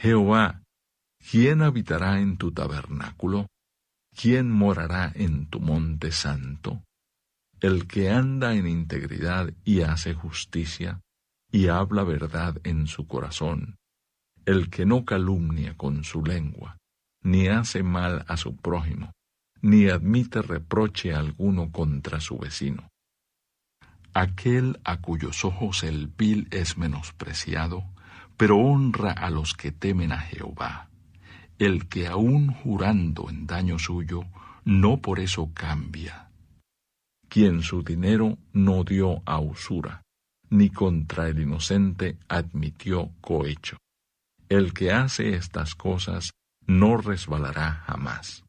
Jehová, ¿quién habitará en tu tabernáculo? ¿Quién morará en tu monte santo? El que anda en integridad y hace justicia, y habla verdad en su corazón, el que no calumnia con su lengua, ni hace mal a su prójimo, ni admite reproche alguno contra su vecino. Aquel a cuyos ojos el vil es menospreciado, pero honra a los que temen a Jehová. El que aun jurando en daño suyo, no por eso cambia. Quien su dinero no dio a usura, ni contra el inocente admitió cohecho. El que hace estas cosas no resbalará jamás.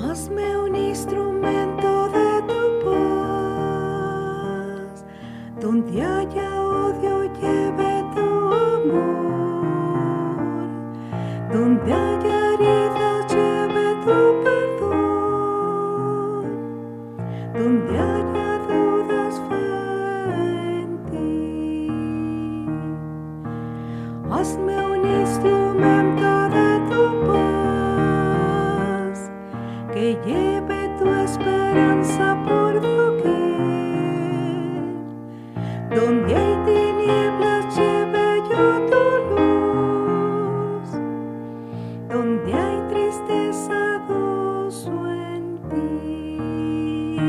Hazme un instrumento de tu paz, donde haya odio lleve tu amor, donde haya heridas lleve tu perdón, donde haya dudas fe en ti. Hazme un instrumento de tu paz, que lleve tu esperanza por doquier. Donde hay tinieblas lleve yo tu luz, donde hay tristeza gozo en ti.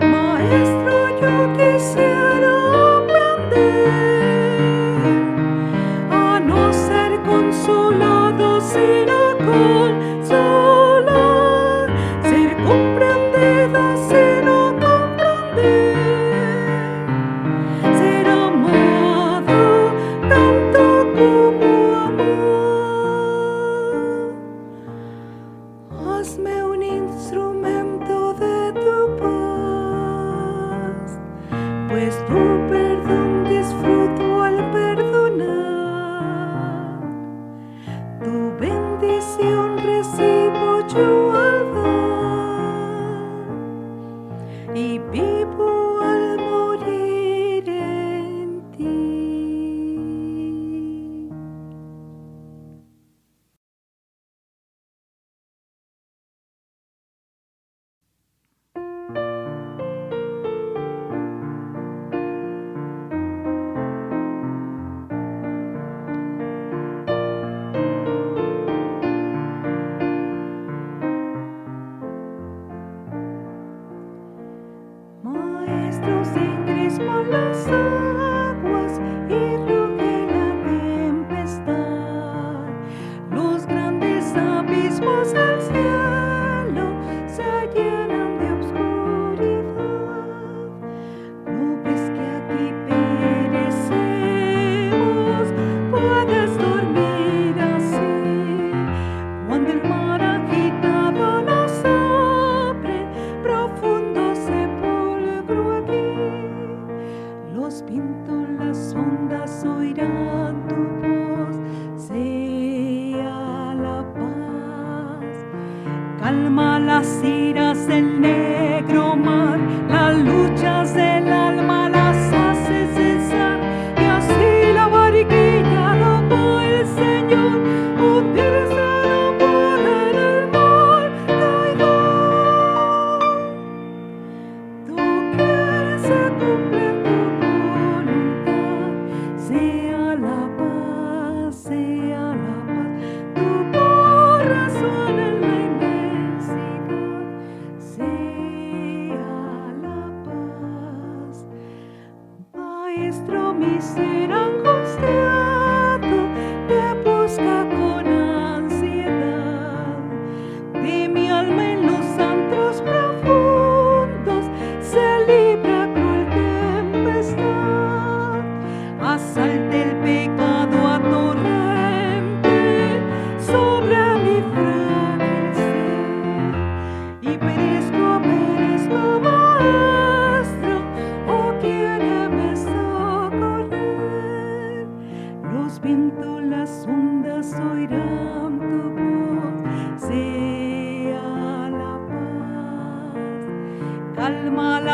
Maestro, yo quisiera aprender a no ser consolado sino consolar, ser comprendida sino comprender, ser amado tanto como amar. Hazme un instrumento de tu paz, pues tu perdón disfruto al perdonar. Tu bendición recibo yo al dar, y vivo al morir en ti. Maestro, se encrespan las aguas y ruge la tempestad. Los grandes abismos del cielo se llenan de oscuridad. ¿No ves que aquí perecemos? Puedes dormir así. Cuando el mar agitado nos abre, profundo sepulcro aquí. Los vientos, las ondas oirán tu voz. Sea la paz. Calma las iras del negro mar, las luchas del alma las hace cesar. Y así la barquilla por el Señor utilizará poder el mar traidor. Tú quieres se cumple tu voluntad, sea la paz, sea la paz. Tu voz resuena en la inmensidad, sea la paz,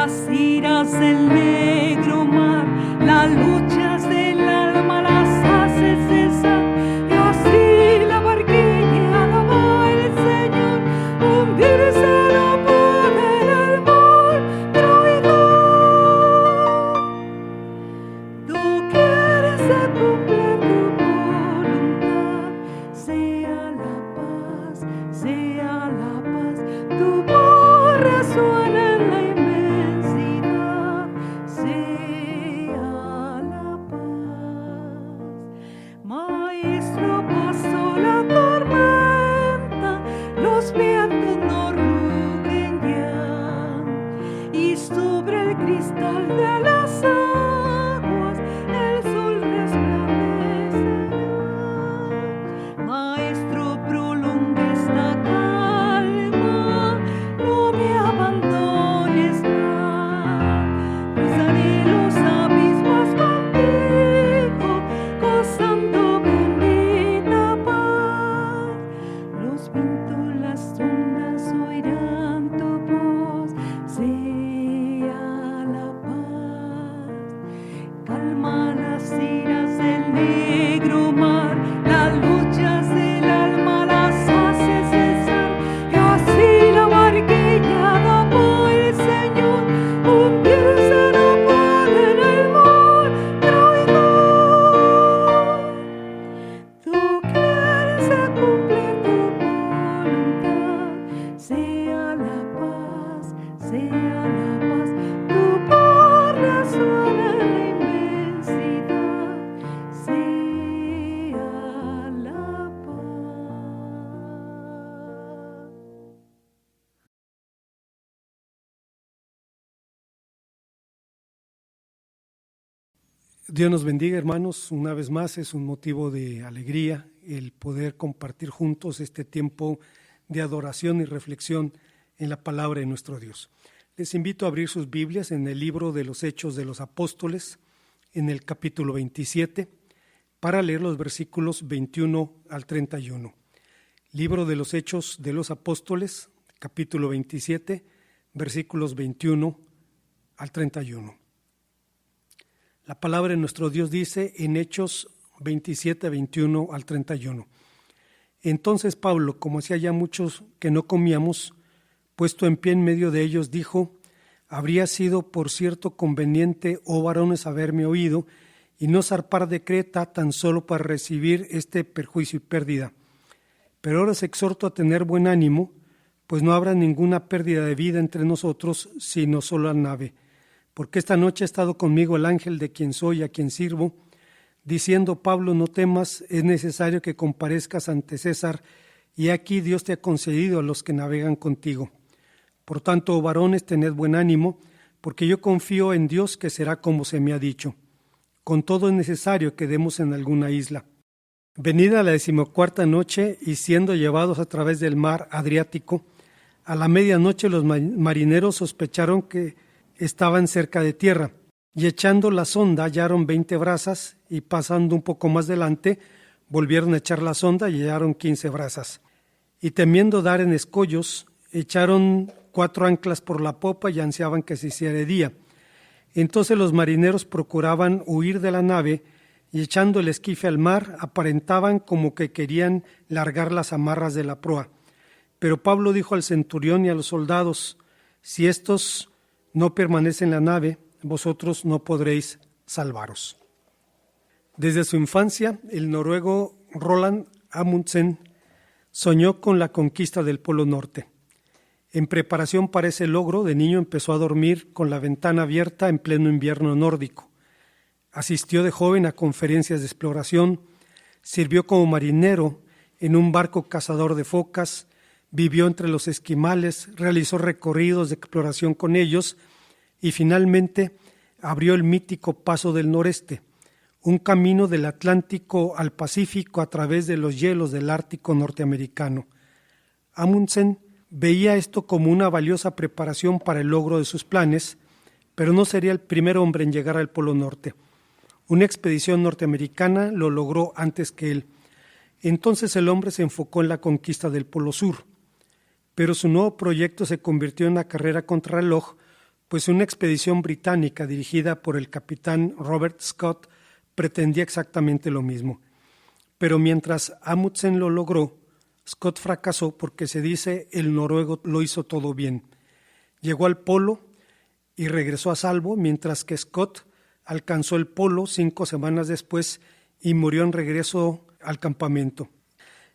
las iras del negro mar, las luchas del alma las hace cesar, y así la barquilla daba el Señor, hundirse no puede en el mar traidor. Tú quieres cumplir tu voluntad, sea la paz, tu voz resuena en la inmensidad, sea la paz. Maestro, pasó la tormenta, los vientos no rugen ya, y sobre el cristal de las aguas el sol resplandecerá. Maestro, prolonga esta calma, no me abandones más. Cruzaré los abismos contigo, gozando bendita paz. Los vientos, las ondas oirán tu voz, sea la paz. Calma las iras del negro mar, las luchas del alma las hace cesar, y así la barquilla daba el Señor, hundirse no puede en el mar traidor. Tú quieres cumplir tu voluntad, sea la paz, tu voz resuena en la inmensidad, sea la paz. Dios nos bendiga, hermanos. Una vez más es un motivo de alegría el poder compartir juntos este tiempo de adoración y reflexión en la palabra de nuestro Dios. Les invito a abrir sus Biblias en el libro de los Hechos de los Apóstoles, en el capítulo 27, para leer los versículos 21 al 31. Libro de los Hechos de los Apóstoles, capítulo 27, versículos 21 al 31. La palabra de nuestro Dios dice en Hechos 27, 21 al 31. Entonces Pablo, como hacía ya muchos que no comíamos, puesto en pie en medio de ellos, dijo: habría sido por cierto conveniente, oh varones, haberme oído y no zarpar de Creta tan solo para recibir este perjuicio y pérdida. Pero ahora os exhorto a tener buen ánimo, pues no habrá ninguna pérdida de vida entre nosotros, sino solo la nave. Porque esta noche ha estado conmigo el ángel de quien soy, a quien sirvo, diciendo: Pablo, no temas, es necesario que comparezcas ante César, y aquí Dios te ha concedido a los que navegan contigo. Por tanto, oh varones, tened buen ánimo, porque yo confío en Dios que será como se me ha dicho. Con todo es necesario que demos en alguna isla. Venida la 14ª noche, y siendo llevados a través del mar Adriático, a la medianoche los marineros sospecharon que estaban cerca de tierra, y echando la sonda hallaron 20 brazas, y pasando un poco más delante, volvieron a echar la sonda y hallaron 15 brazas. Y temiendo dar en escollos, echaron 4 anclas por la popa y ansiaban que se hiciera día. Entonces los marineros procuraban huir de la nave, y echando el esquife al mar, aparentaban como que querían largar las amarras de la proa. Pero Pablo dijo al centurión y a los soldados: si estos no permanecen en la nave, vosotros no podréis salvaros. Desde su infancia, el noruego Roland Amundsen soñó con la conquista del Polo Norte. En preparación para ese logro, de niño empezó a dormir con la ventana abierta en pleno invierno nórdico. Asistió de joven a conferencias de exploración, sirvió como marinero en un barco cazador de focas, vivió entre los esquimales, realizó recorridos de exploración con ellos y finalmente abrió el mítico Paso del Noreste, un camino del Atlántico al Pacífico a través de los hielos del Ártico norteamericano. Amundsen veía esto como una valiosa preparación para el logro de sus planes, pero no sería el primer hombre en llegar al Polo Norte. Una expedición norteamericana lo logró antes que él. Entonces el hombre se enfocó en la conquista del Polo Sur, pero su nuevo proyecto se convirtió en una carrera contrarreloj pues una expedición británica dirigida por el capitán Robert Scott pretendía exactamente lo mismo. Pero mientras Amundsen lo logró, Scott fracasó porque se dice el noruego lo hizo todo bien. Llegó al polo y regresó a salvo, mientras que Scott alcanzó el polo 5 semanas después y murió en regreso al campamento.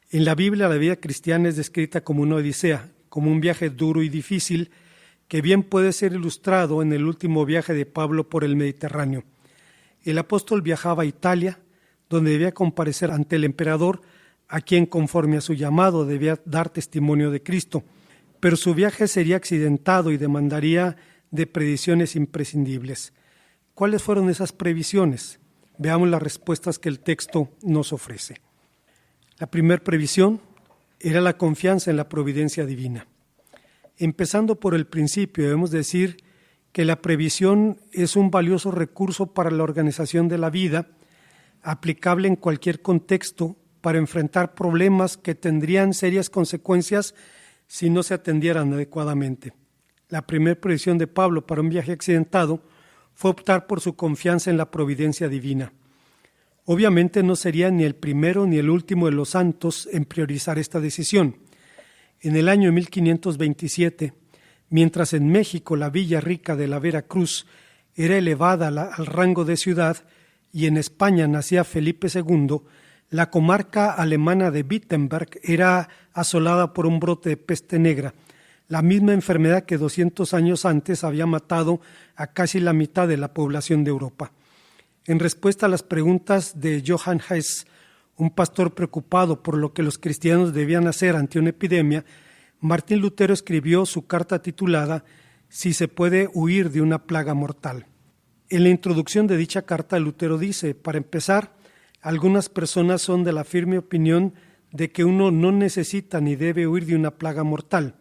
En la Biblia, la vida cristiana es descrita como una odisea, como un viaje duro y difícil, que bien puede ser ilustrado en el último viaje de Pablo por el Mediterráneo. El apóstol viajaba a Italia, donde debía comparecer ante el emperador, a quien conforme a su llamado debía dar testimonio de Cristo, pero su viaje sería accidentado y demandaría de previsiones imprescindibles. ¿Cuáles fueron esas previsiones? Veamos las respuestas que el texto nos ofrece. La primera previsión era la confianza en la providencia divina. Empezando por el principio, debemos decir que la previsión es un valioso recurso para la organización de la vida, aplicable en cualquier contexto para enfrentar problemas que tendrían serias consecuencias si no se atendieran adecuadamente. La primera previsión de Pablo para un viaje accidentado fue optar por su confianza en la providencia divina. Obviamente no sería ni el primero ni el último de los santos en priorizar esta decisión. En el año 1527, mientras en México la villa rica de la Veracruz era elevada al rango de ciudad y en España nacía Felipe II, la comarca alemana de Wittenberg era asolada por un brote de peste negra, la misma enfermedad que 200 años antes había matado a casi la mitad de la población de Europa. En respuesta a las preguntas de Johann Hess, un pastor preocupado por lo que los cristianos debían hacer ante una epidemia, Martín Lutero escribió su carta titulada «Si se puede huir de una plaga mortal». En la introducción de dicha carta, Lutero dice, para empezar, algunas personas son de la firme opinión de que uno no necesita ni debe huir de una plaga mortal.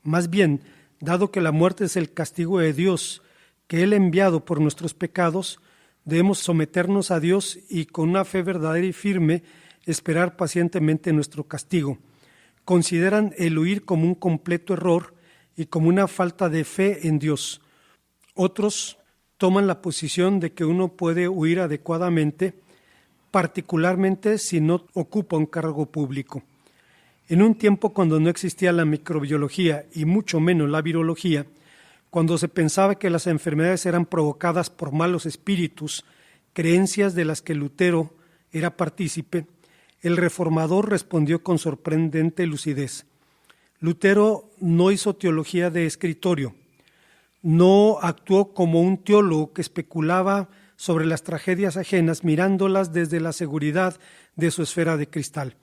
Más bien, dado que la muerte es el castigo de Dios que Él ha enviado por nuestros pecados, debemos someternos a Dios y con una fe verdadera y firme esperar pacientemente nuestro castigo. Consideran el huir como un completo error y como una falta de fe en Dios. Otros toman la posición de que uno puede huir adecuadamente, particularmente si no ocupa un cargo público. En un tiempo cuando no existía la microbiología y mucho menos la virología, cuando se pensaba que las enfermedades eran provocadas por malos espíritus, creencias de las que Lutero era partícipe, el reformador respondió con sorprendente lucidez. Lutero no hizo teología de escritorio, no actuó como un teólogo que especulaba sobre las tragedias ajenas mirándolas desde la seguridad de su esfera de cristal.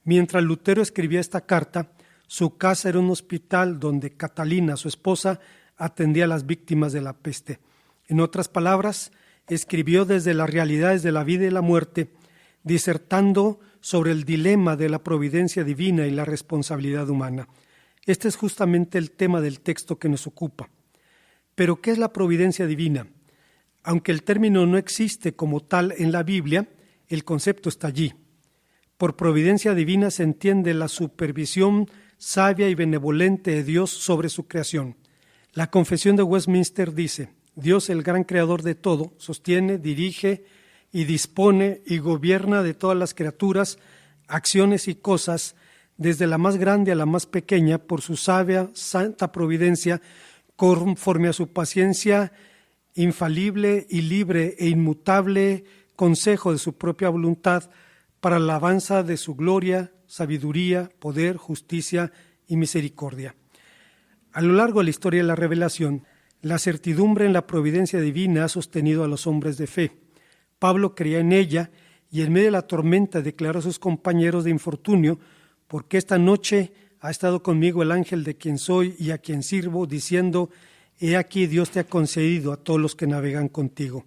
Mientras Lutero escribía esta carta, su casa era un hospital donde Catalina, su esposa, atendía a las víctimas de la peste. En otras palabras, escribió desde las realidades de la vida y la muerte, disertando sobre el dilema de la providencia divina y la responsabilidad humana. Este es justamente el tema del texto que nos ocupa. ¿Pero qué es la providencia divina? Aunque el término no existe como tal en la Biblia, el concepto está allí. Por providencia divina se entiende la supervisión sabia y benevolente de Dios sobre su creación. La Confesión de Westminster dice: Dios, el gran creador de todo, sostiene, dirige y dispone y gobierna de todas las criaturas, acciones y cosas, desde la más grande a la más pequeña, por su sabia, santa providencia, conforme a su paciencia infalible y libre e inmutable consejo de su propia voluntad, para la alabanza de su gloria, sabiduría, poder, justicia y misericordia. A lo largo de la historia de la revelación, la certidumbre en la providencia divina ha sostenido a los hombres de fe. Pablo creía en ella y en medio de la tormenta declaró a sus compañeros de infortunio: porque esta noche ha estado conmigo el ángel de quien soy y a quien sirvo, diciendo: he aquí Dios te ha concedido a todos los que navegan contigo.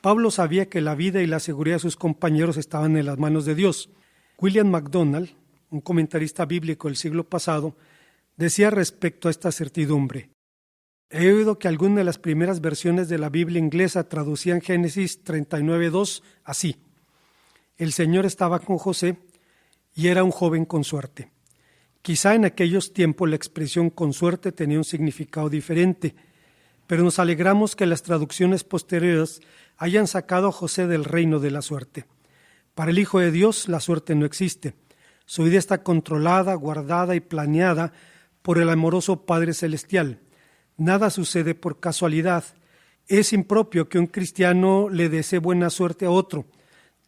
Pablo sabía que la vida y la seguridad de sus compañeros estaban en las manos de Dios. William MacDonald, un comentarista bíblico del siglo pasado, decía respecto a esta certidumbre: he oído que algunas de las primeras versiones de la Biblia inglesa traducían Génesis 39:2 así: el Señor estaba con José y era un joven con suerte. Quizá en aquellos tiempos la expresión con suerte tenía un significado diferente, pero nos alegramos que las traducciones posteriores hayan sacado a José del reino de la suerte. Para el Hijo de Dios la suerte no existe. Su vida está controlada, guardada y planeada por el amoroso Padre Celestial. Nada sucede por casualidad. Es impropio que un cristiano le desee buena suerte a otro.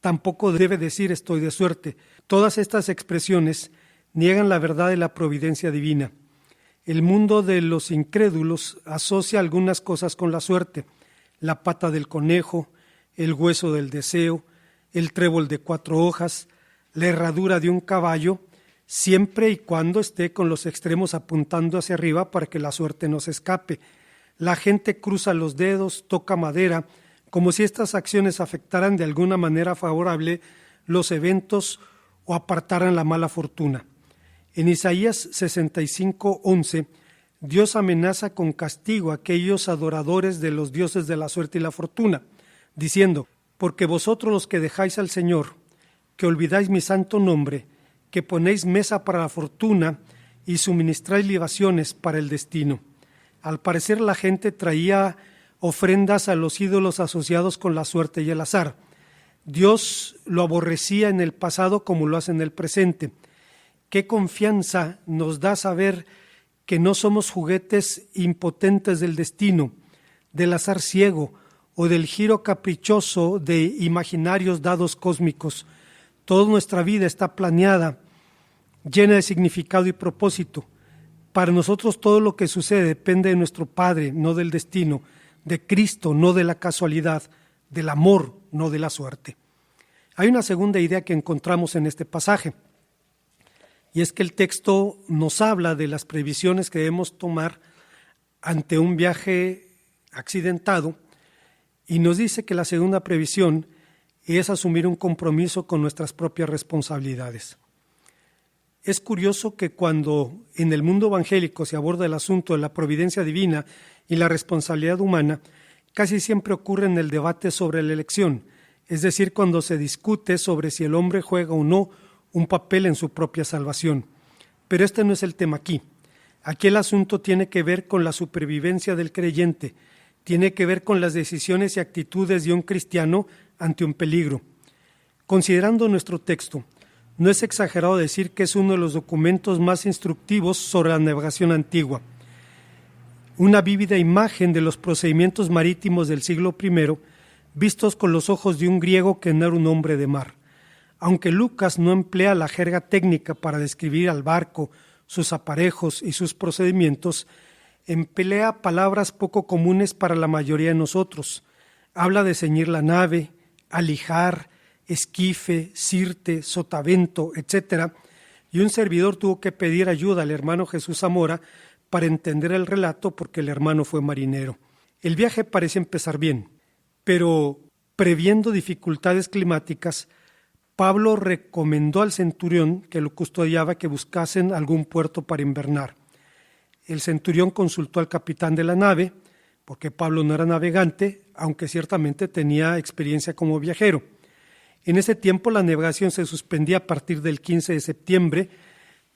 Tampoco debe decir estoy de suerte. Todas estas expresiones niegan la verdad de la providencia divina. El mundo de los incrédulos asocia algunas cosas con la suerte: la pata del conejo, el hueso del deseo, el trébol de 4 hojas, la herradura de un caballo, siempre y cuando esté con los extremos apuntando hacia arriba para que la suerte no se escape. La gente cruza los dedos, toca madera, como si estas acciones afectaran de alguna manera favorable los eventos o apartaran la mala fortuna. En Isaías 65:11, Dios amenaza con castigo a aquellos adoradores de los dioses de la suerte y la fortuna, diciendo: porque vosotros los que dejáis al Señor, que olvidáis mi santo nombre, que ponéis mesa para la fortuna y suministráis libaciones para el destino. Al parecer la gente traía ofrendas a los ídolos asociados con la suerte y el azar. Dios lo aborrecía en el pasado como lo hace en el presente. Qué confianza nos da saber que no somos juguetes impotentes del destino, del azar ciego o del giro caprichoso de imaginarios dados cósmicos. Toda nuestra vida está planeada, llena de significado y propósito. Para nosotros todo lo que sucede depende de nuestro Padre, no del destino, de Cristo, no de la casualidad, del amor, no de la suerte. Hay una segunda idea que encontramos en este pasaje, y es que el texto nos habla de las previsiones que debemos tomar ante un viaje accidentado, y nos dice que la segunda previsión es asumir un compromiso con nuestras propias responsabilidades. Es curioso que cuando en el mundo evangélico se aborda el asunto de la providencia divina y la responsabilidad humana, casi siempre ocurre en el debate sobre la elección, es decir, cuando se discute sobre si el hombre juega o no un papel en su propia salvación. Pero este no es el tema aquí. Aquí el asunto tiene que ver con la supervivencia del creyente, tiene que ver con las decisiones y actitudes de un cristiano ante un peligro. Considerando nuestro texto, no es exagerado decir que es uno de los documentos más instructivos sobre la navegación antigua. Una vívida imagen de los procedimientos marítimos del siglo I, vistos con los ojos de un griego que no era un hombre de mar. Aunque Lucas no emplea la jerga técnica para describir al barco, sus aparejos y sus procedimientos, emplea palabras poco comunes para la mayoría de nosotros. Habla de ceñir la nave, alijar, esquife, sirte, sotavento, etc. Y un servidor tuvo que pedir ayuda al hermano Jesús Zamora para entender el relato porque el hermano fue marinero. El viaje parece empezar bien, pero previendo dificultades climáticas, Pablo recomendó al centurión que lo custodiaba que buscasen algún puerto para invernar. El centurión consultó al capitán de la nave, porque Pablo no era navegante, aunque ciertamente tenía experiencia como viajero. En ese tiempo la navegación se suspendía a partir del 15 de septiembre,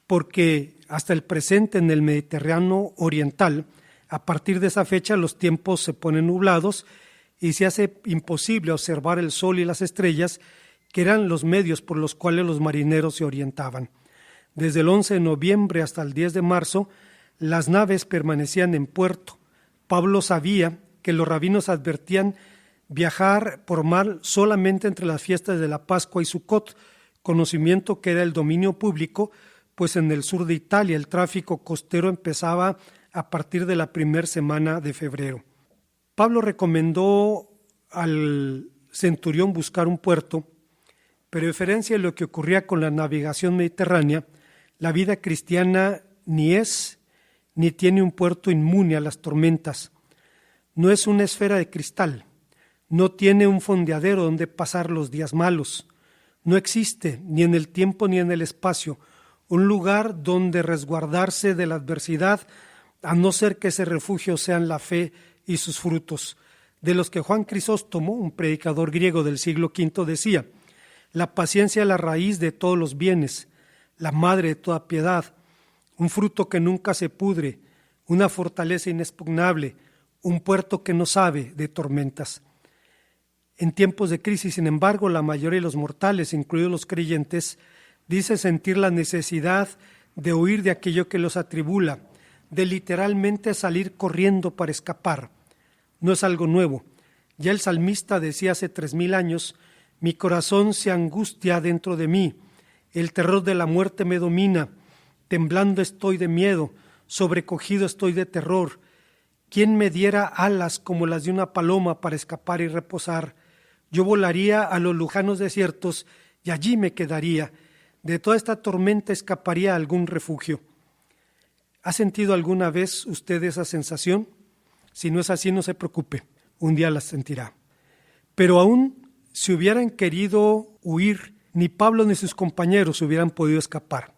porque hasta el presente en el Mediterráneo oriental, a partir de esa fecha los tiempos se ponen nublados y se hace imposible observar el sol y las estrellas, que eran los medios por los cuales los marineros se orientaban. Desde el 11 de noviembre hasta el 10 de marzo, las naves permanecían en puerto. Pablo sabía que los rabinos advertían viajar por mar solamente entre las fiestas de la Pascua y Sucot, conocimiento que era el dominio público, pues en el sur de Italia el tráfico costero empezaba a partir de la primera semana de febrero. Pablo recomendó al centurión buscar un puerto, pero a diferencia de lo que ocurría con la navegación mediterránea, la vida cristiana ni es ni tiene un puerto inmune a las tormentas. No es una esfera de cristal, no tiene un fondeadero donde pasar los días malos. No existe, ni en el tiempo ni en el espacio, un lugar donde resguardarse de la adversidad, a no ser que ese refugio sean la fe y sus frutos, de los que Juan Crisóstomo, un predicador griego del siglo V, decía: la paciencia es la raíz de todos los bienes, la madre de toda piedad, un fruto que nunca se pudre, una fortaleza inexpugnable, un puerto que no sabe de tormentas. En tiempos de crisis, sin embargo, la mayoría de los mortales, incluidos los creyentes, dice sentir la necesidad de huir de aquello que los atribula, de literalmente salir corriendo para escapar. No es algo nuevo. Ya el salmista decía hace 3000 años: mi corazón se angustia dentro de mí, el terror de la muerte me domina, temblando estoy de miedo, sobrecogido estoy de terror. ¿Quién me diera alas como las de una paloma para escapar y reposar? Yo volaría a los lejanos desiertos y allí me quedaría. De toda esta tormenta escaparía a algún refugio. ¿Ha sentido alguna vez usted esa sensación? Si no es así, no se preocupe, un día la sentirá. Pero aún si hubieran querido huir, ni Pablo ni sus compañeros hubieran podido escapar.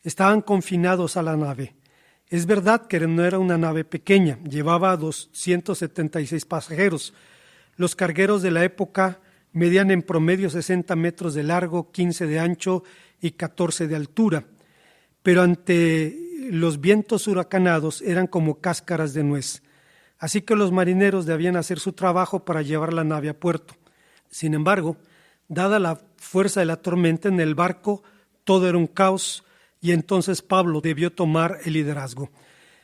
Estaban confinados a la nave. Es verdad que no era una nave pequeña, llevaba 276 pasajeros. Los cargueros de la época medían en promedio 60 metros de largo, 15 de ancho y 14 de altura, pero ante los vientos huracanados eran como cáscaras de nuez. Así que los marineros debían hacer su trabajo para llevar la nave a puerto. Sin embargo, dada la fuerza de la tormenta en el barco, todo era un caos y entonces Pablo debió tomar el liderazgo.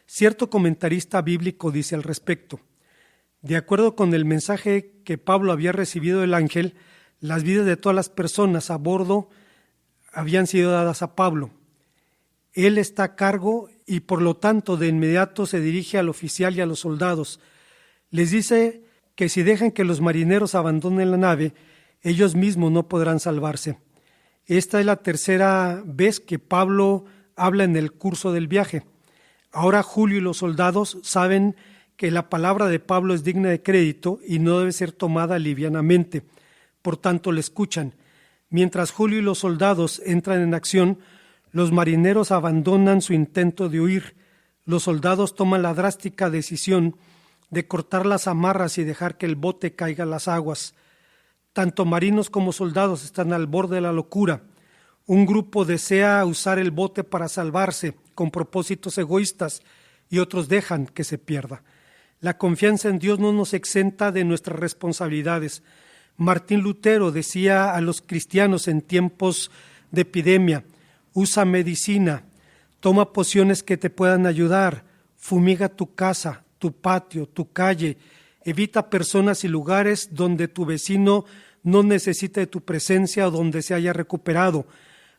Cierto comentarista bíblico dice al respecto: de acuerdo con el mensaje que Pablo había recibido del ángel, las vidas de todas las personas a bordo habían sido dadas a Pablo. Él está a cargo y por lo tanto de inmediato se dirige al oficial y a los soldados. Les dice que si dejan que los marineros abandonen la nave, ellos mismos no podrán salvarse. Esta es la tercera vez que Pablo habla en el curso del viaje. Ahora Julio y los soldados saben que la palabra de Pablo es digna de crédito y no debe ser tomada livianamente. Por tanto, le escuchan. Mientras Julio y los soldados entran en acción, los marineros abandonan su intento de huir. Los soldados toman la drástica decisión de cortar las amarras y dejar que el bote caiga a las aguas. Tanto marinos como soldados están al borde de la locura. Un grupo desea usar el bote para salvarse con propósitos egoístas y otros dejan que se pierda. La confianza en Dios no nos exenta de nuestras responsabilidades. Martín Lutero decía a los cristianos en tiempos de epidemia: usa medicina, toma pociones que te puedan ayudar, fumiga tu casa, tu patio, tu calle, evita personas y lugares donde tu vecino no necesite de tu presencia o donde se haya recuperado.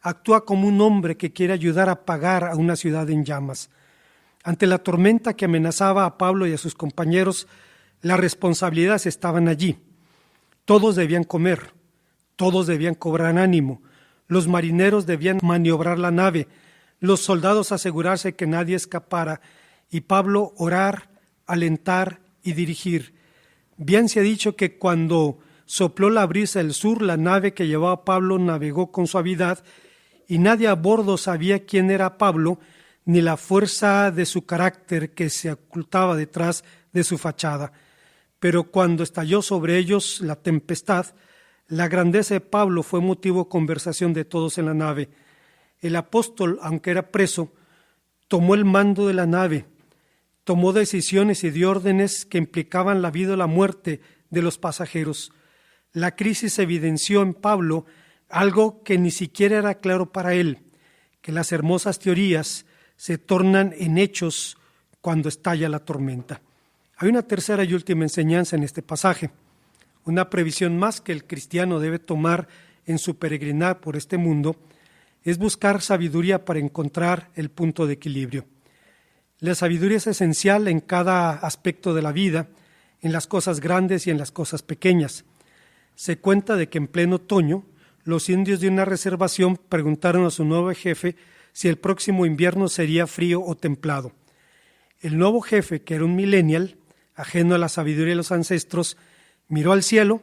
Actúa como un hombre que quiere ayudar a apagar a una ciudad en llamas. Ante la tormenta que amenazaba a Pablo y a sus compañeros, las responsabilidades estaban allí. Todos debían comer, todos debían cobrar ánimo, los marineros debían maniobrar la nave, los soldados asegurarse que nadie escapara y Pablo orar, alentar y dirigir. Bien se ha dicho que cuando sopló la brisa del sur, la nave que llevaba a Pablo navegó con suavidad y nadie a bordo sabía quién era Pablo ni la fuerza de su carácter que se ocultaba detrás de su fachada. Pero cuando estalló sobre ellos la tempestad, la grandeza de Pablo fue motivo de conversación de todos en la nave. El apóstol, aunque era preso, tomó el mando de la nave, tomó decisiones y dio órdenes que implicaban la vida o la muerte de los pasajeros. La crisis evidenció en Pablo algo que ni siquiera era claro para él, que las hermosas teorías se tornan en hechos cuando estalla la tormenta. Hay una tercera y última enseñanza en este pasaje, una previsión más que el cristiano debe tomar en su peregrinar por este mundo, es buscar sabiduría para encontrar el punto de equilibrio. La sabiduría es esencial en cada aspecto de la vida, en las cosas grandes y en las cosas pequeñas. Se cuenta de que en pleno otoño, los indios de una reservación preguntaron a su nuevo jefe si el próximo invierno sería frío o templado. El nuevo jefe, que era un millennial, ajeno a la sabiduría de los ancestros, miró al cielo,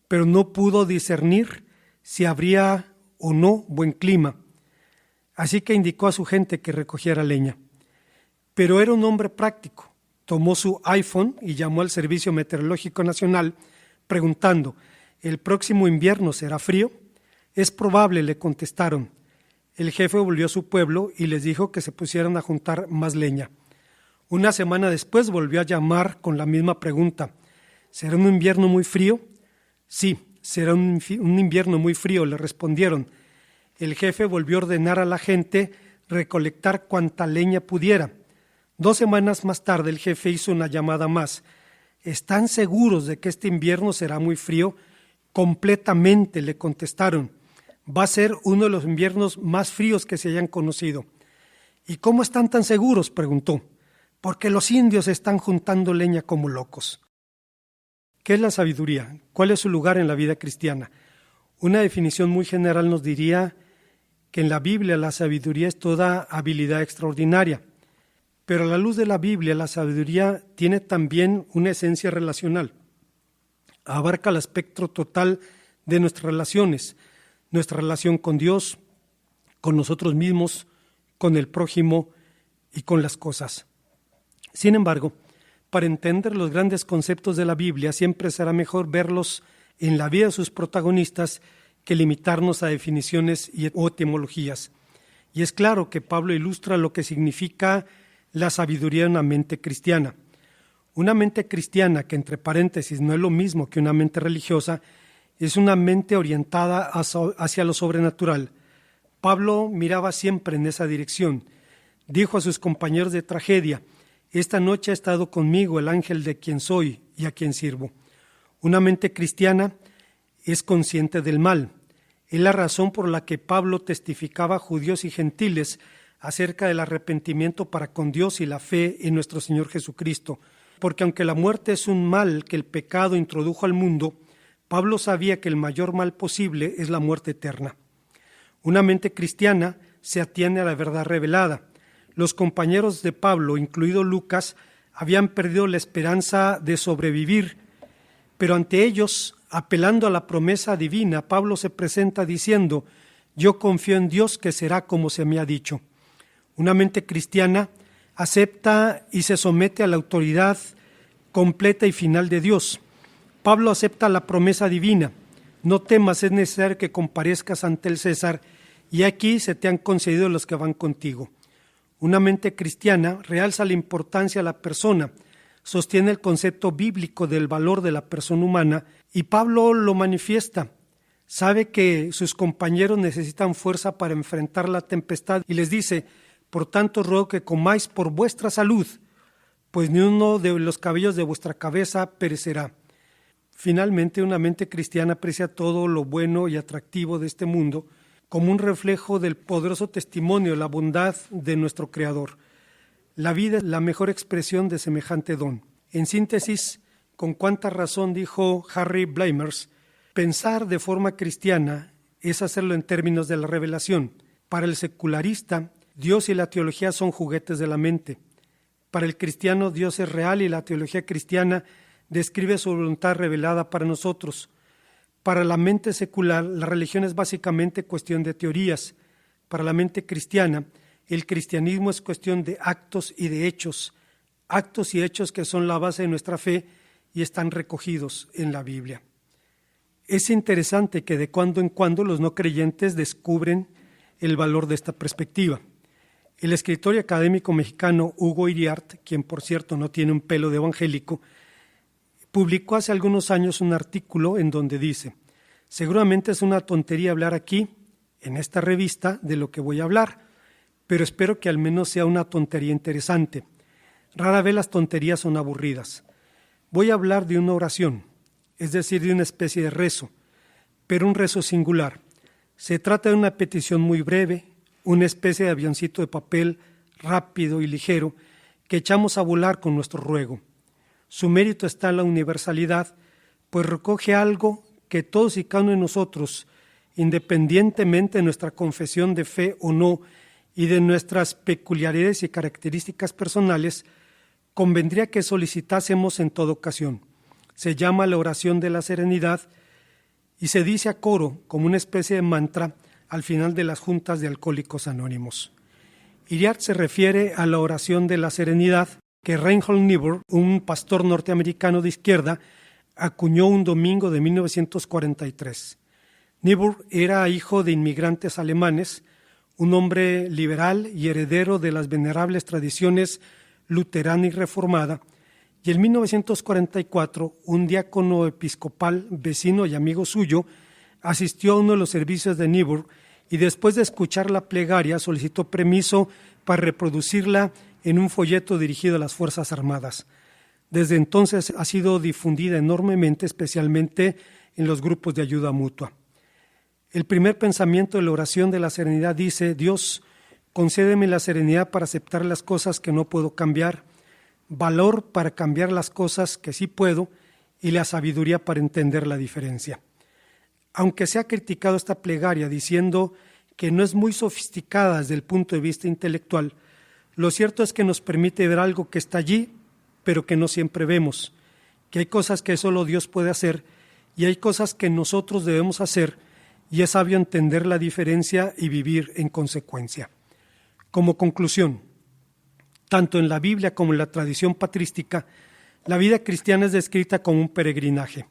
pero no pudo discernir si habría o no buen clima. Así que indicó a su gente que recogiera leña. Pero era un hombre práctico. Tomó su iPhone y llamó al Servicio Meteorológico Nacional preguntando: ¿el próximo invierno será frío? Es probable, le contestaron. El jefe volvió a su pueblo y les dijo que se pusieran a juntar más leña. Una semana después volvió a llamar con la misma pregunta. ¿Será un invierno muy frío? Sí, será un invierno muy frío, le respondieron. El jefe volvió a ordenar a la gente recolectar cuanta leña pudiera. 2 semanas más tarde el jefe hizo una llamada más. ¿Están seguros de que este invierno será muy frío? Completamente, le contestaron. Va a ser uno de los inviernos más fríos que se hayan conocido. ¿Y cómo están tan seguros?, preguntó. Porque los indios están juntando leña como locos. ¿Qué es la sabiduría? ¿Cuál es su lugar en la vida cristiana? Una definición muy general nos diría que en la Biblia la sabiduría es toda habilidad extraordinaria, pero a la luz de la Biblia la sabiduría tiene también una esencia relacional. Abarca el espectro total de nuestras relaciones, nuestra relación con Dios, con nosotros mismos, con el prójimo y con las cosas. Sin embargo, para entender los grandes conceptos de la Biblia siempre será mejor verlos en la vida de sus protagonistas que limitarnos a definiciones o etimologías. Y es claro que Pablo ilustra lo que significa la sabiduría de una mente cristiana. Una mente cristiana, que entre paréntesis no es lo mismo que una mente religiosa, es una mente orientada hacia lo sobrenatural. Pablo miraba siempre en esa dirección. Dijo a sus compañeros de tragedia: esta noche ha estado conmigo el ángel de quien soy y a quien sirvo. Una mente cristiana es consciente del mal. Es la razón por la que Pablo testificaba a judíos y gentiles acerca del arrepentimiento para con Dios y la fe en nuestro Señor Jesucristo. Porque aunque la muerte es un mal que el pecado introdujo al mundo, Pablo sabía que el mayor mal posible es la muerte eterna. Una mente cristiana se atiene a la verdad revelada. Los compañeros de Pablo, incluido Lucas, habían perdido la esperanza de sobrevivir, pero ante ellos, apelando a la promesa divina, Pablo se presenta diciendo: yo confío en Dios que será como se me ha dicho. Una mente cristiana acepta y se somete a la autoridad completa y final de Dios. Pablo acepta la promesa divina: no temas, es necesario que comparezcas ante el César, y aquí se te han concedido los que van contigo. Una mente cristiana realza la importancia de la persona, sostiene el concepto bíblico del valor de la persona humana, y Pablo lo manifiesta. Sabe que sus compañeros necesitan fuerza para enfrentar la tempestad y les dice: por tanto ruego que comáis por vuestra salud, pues ni uno de los cabellos de vuestra cabeza perecerá. Finalmente, una mente cristiana aprecia todo lo bueno y atractivo de este mundo como un reflejo del poderoso testimonio de la bondad de nuestro Creador. La vida es la mejor expresión de semejante don. En síntesis, con cuánta razón dijo Harry Blamers: pensar de forma cristiana es hacerlo en términos de la revelación. Para el secularista, Dios y la teología son juguetes de la mente. Para el cristiano, Dios es real y la teología cristiana describe su voluntad revelada para nosotros. Para la mente secular, la religión es básicamente cuestión de teorías. Para la mente cristiana, el cristianismo es cuestión de actos y de hechos que son la base de nuestra fe y están recogidos en la Biblia. Es interesante que de cuando en cuando los no creyentes descubren el valor de esta perspectiva. El escritor y académico mexicano Hugo Iriart, quien por cierto no tiene un pelo de evangélico, publicó hace algunos años un artículo en donde dice: seguramente es una tontería hablar aquí, en esta revista, de lo que voy a hablar, pero espero que al menos sea una tontería interesante. Rara vez las tonterías son aburridas. Voy a hablar de una oración, es decir, de una especie de rezo, pero un rezo singular. Se trata de una petición muy breve, una especie de avioncito de papel rápido y ligero que echamos a volar con nuestro ruego. Su mérito está en la universalidad, pues recoge algo que todos y cada uno de nosotros, independientemente de nuestra confesión de fe o no y de nuestras peculiaridades y características personales, convendría que solicitásemos en toda ocasión. Se llama la oración de la serenidad y se dice a coro como una especie de mantra al final de las juntas de Alcohólicos Anónimos. Iriart se refiere a la oración de la serenidad que Reinhold Niebuhr, un pastor norteamericano de izquierda, acuñó un domingo de 1943. Niebuhr era hijo de inmigrantes alemanes, un hombre liberal y heredero de las venerables tradiciones luterana y reformada, y en 1944 un diácono episcopal, vecino y amigo suyo, asistió a uno de los servicios de Niebuhr y después de escuchar la plegaria solicitó permiso para reproducirla en un folleto dirigido a las Fuerzas Armadas. Desde entonces ha sido difundida enormemente, especialmente en los grupos de ayuda mutua. El primer pensamiento de la oración de la serenidad dice: Dios, concédeme la serenidad para aceptar las cosas que no puedo cambiar, valor para cambiar las cosas que sí puedo y la sabiduría para entender la diferencia. Aunque se ha criticado esta plegaria diciendo que no es muy sofisticada desde el punto de vista intelectual, lo cierto es que nos permite ver algo que está allí, pero que no siempre vemos, que hay cosas que solo Dios puede hacer y hay cosas que nosotros debemos hacer, y es sabio entender la diferencia y vivir en consecuencia. Como conclusión, tanto en la Biblia como en la tradición patrística, la vida cristiana es descrita como un peregrinaje.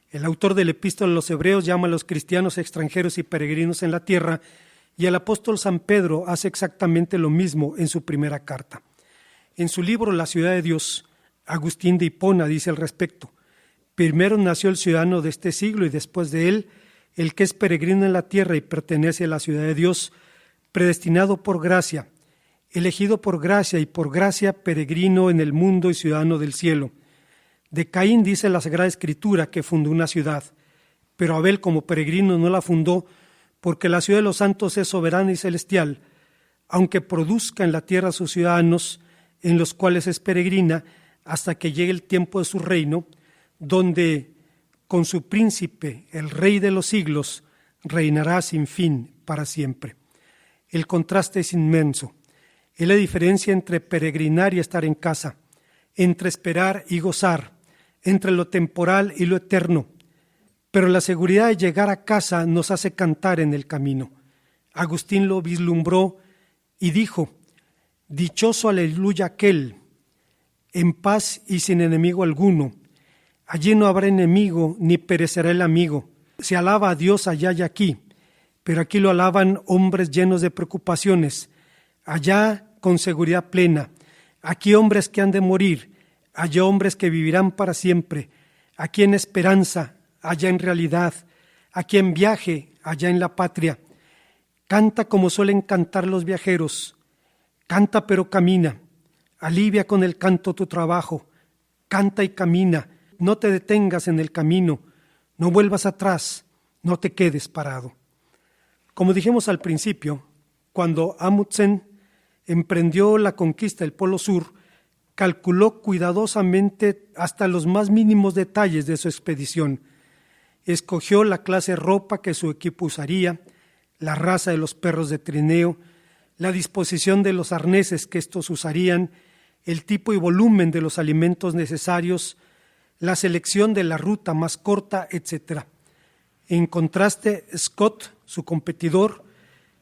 El autor del Epístola a los Hebreos llama a los cristianos extranjeros y peregrinos en la tierra, y el apóstol San Pedro hace exactamente lo mismo en su primera carta. En su libro La ciudad de Dios, Agustín de Hipona dice al respecto: primero nació el ciudadano de este siglo y después de él el que es peregrino en la tierra y pertenece a la ciudad de Dios, predestinado por gracia, elegido por gracia y por gracia peregrino en el mundo y ciudadano del cielo. De Caín dice la Sagrada Escritura que fundó una ciudad, pero Abel como peregrino no la fundó, porque la ciudad de los santos es soberana y celestial, aunque produzca en la tierra sus ciudadanos, en los cuales es peregrina, hasta que llegue el tiempo de su reino, donde con su príncipe, el Rey de los siglos, reinará sin fin para siempre. El contraste es inmenso. Es la diferencia entre peregrinar y estar en casa, entre esperar y gozar, entre lo temporal y lo eterno. Pero la seguridad de llegar a casa nos hace cantar en el camino. Agustín lo vislumbró y dijo: dichoso aleluya aquel, en paz y sin enemigo alguno. Allí no habrá enemigo, ni perecerá el amigo. Se alaba a Dios allá y aquí, pero aquí lo alaban hombres llenos de preocupaciones, allá con seguridad plena. Aquí hombres que han de morir, allá hombres que vivirán para siempre. Aquí en esperanza, allá en realidad. Aquí en viaje, allá en la patria. Canta como suelen cantar los viajeros. Canta pero camina. Alivia con el canto tu trabajo. Canta y camina. No te detengas en el camino, no vuelvas atrás, no te quedes parado. Como dijimos al principio, cuando Amundsen emprendió la conquista del Polo Sur, calculó cuidadosamente hasta los más mínimos detalles de su expedición. Escogió la clase de ropa que su equipo usaría, la raza de los perros de trineo, la disposición de los arneses que estos usarían, el tipo y volumen de los alimentos necesarios, la selección de la ruta más corta, etc. En contraste, Scott, su competidor,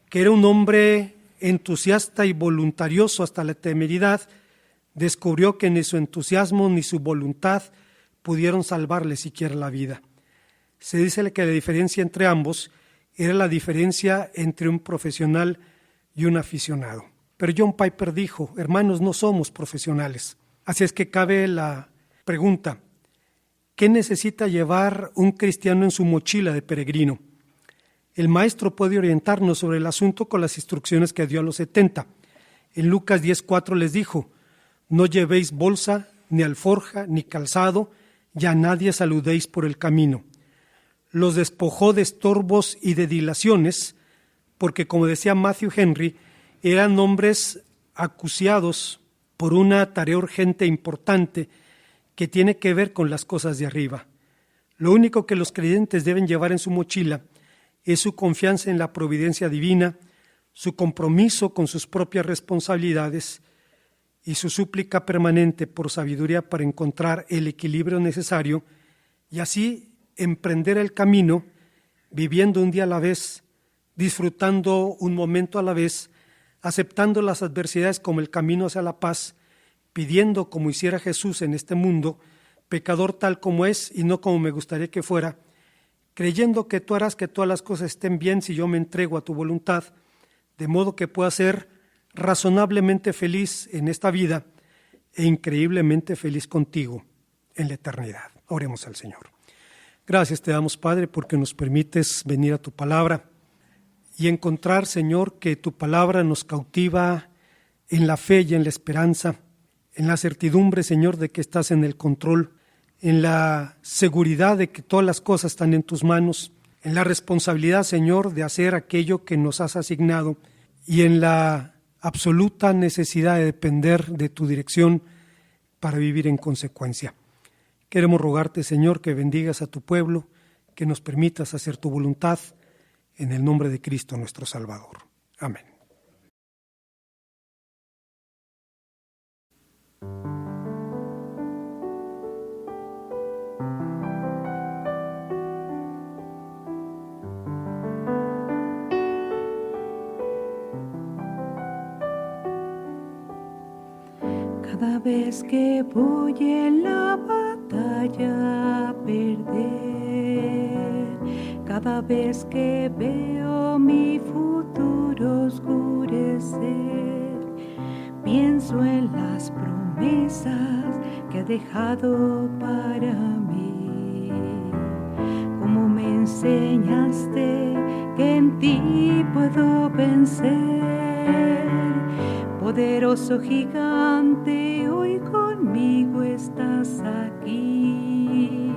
que era un hombre entusiasta y voluntarioso hasta la temeridad, descubrió que ni su entusiasmo ni su voluntad pudieron salvarle siquiera la vida. Se dice que la diferencia entre ambos era la diferencia entre un profesional y un aficionado. Pero John Piper dijo: hermanos, no somos profesionales. Así es que cabe la pregunta: ¿qué necesita llevar un cristiano en su mochila de peregrino? El maestro puede orientarnos sobre el asunto con las instrucciones que dio a los 70. En Lucas 10:4 les dijo: no llevéis bolsa, ni alforja, ni calzado, y a nadie saludéis por el camino. Los despojó de estorbos y de dilaciones, porque, como decía Matthew Henry, eran hombres acuciados por una tarea urgente e importante que tiene que ver con las cosas de arriba. Lo único que los creyentes deben llevar en su mochila es su confianza en la providencia divina, su compromiso con sus propias responsabilidades y su súplica permanente por sabiduría para encontrar el equilibrio necesario y así emprender el camino, viviendo un día a la vez, disfrutando un momento a la vez, aceptando las adversidades como el camino hacia la paz, pidiendo, como hiciera Jesús en este mundo, pecador tal como es y no como me gustaría que fuera, creyendo que tú harás que todas las cosas estén bien si yo me entrego a tu voluntad, de modo que pueda ser razonablemente feliz en esta vida e increíblemente feliz contigo en la eternidad. Oremos al Señor. Gracias te damos, Padre, porque nos permites venir a tu palabra y encontrar, Señor, que tu palabra nos cautiva en la fe y en la esperanza, en la certidumbre, Señor, de que estás en el control, en la seguridad de que todas las cosas están en tus manos, en la responsabilidad, Señor, de hacer aquello que nos has asignado y en la absoluta necesidad de depender de tu dirección para vivir en consecuencia. Queremos rogarte, Señor, que bendigas a tu pueblo, que nos permitas hacer tu voluntad, en el nombre de Cristo nuestro Salvador. Amén. Cada vez que voy en la batalla a perder, cada vez que veo mi futuro oscurecer, pienso en las promesas que ha dejado para mí. Como me enseñaste que en ti puedo vencer. Poderoso gigante, hoy conmigo estás aquí.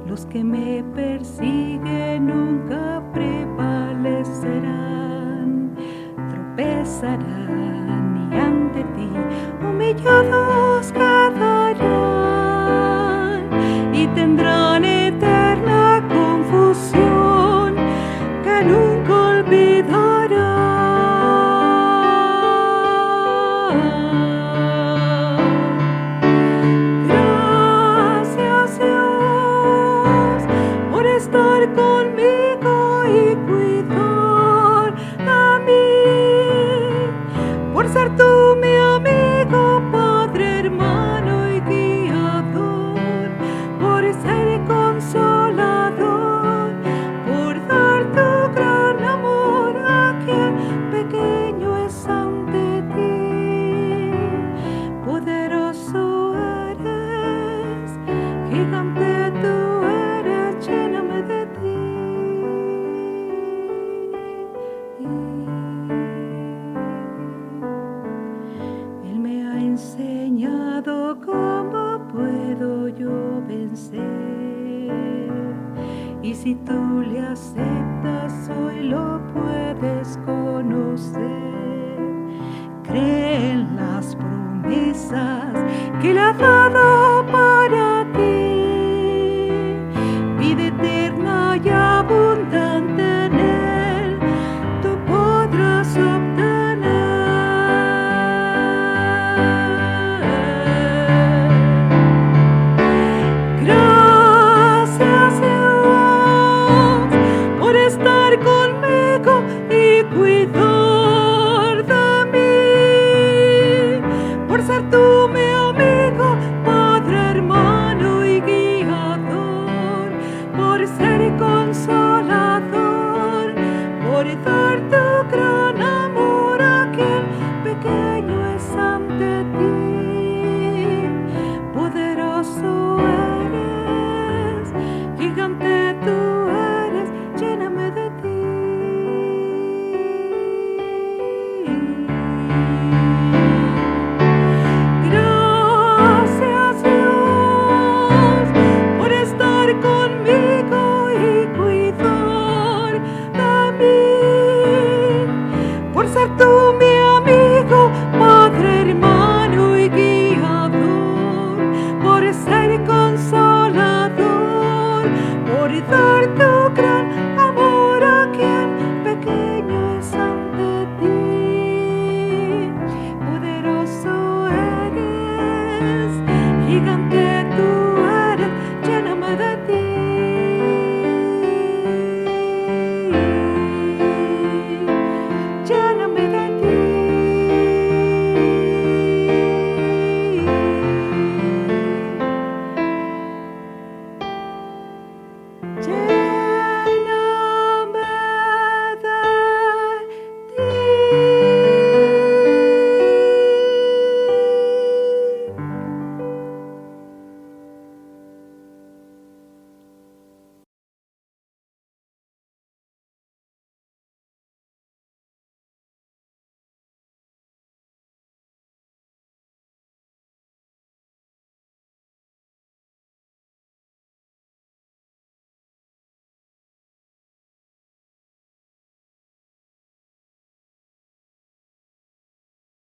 Los que me persiguen nunca prevalecerán, tropezarán y ante ti humillados quedarán y tendrán eterna confusión que nunca olvidarán. Conmigo y cuidar a mí, por ser tú mi amigo, Padre, hermano y guiador, por ser consolador, por dar tu gran amor a quien pequeño es ante ti. Poderoso eres, gigante tú eres, lléname de ti. Él me ha enseñado cómo puedo yo vencer, y si tú le aceptas hoy lo puedes conocer. Cree en las promesas que le ha dado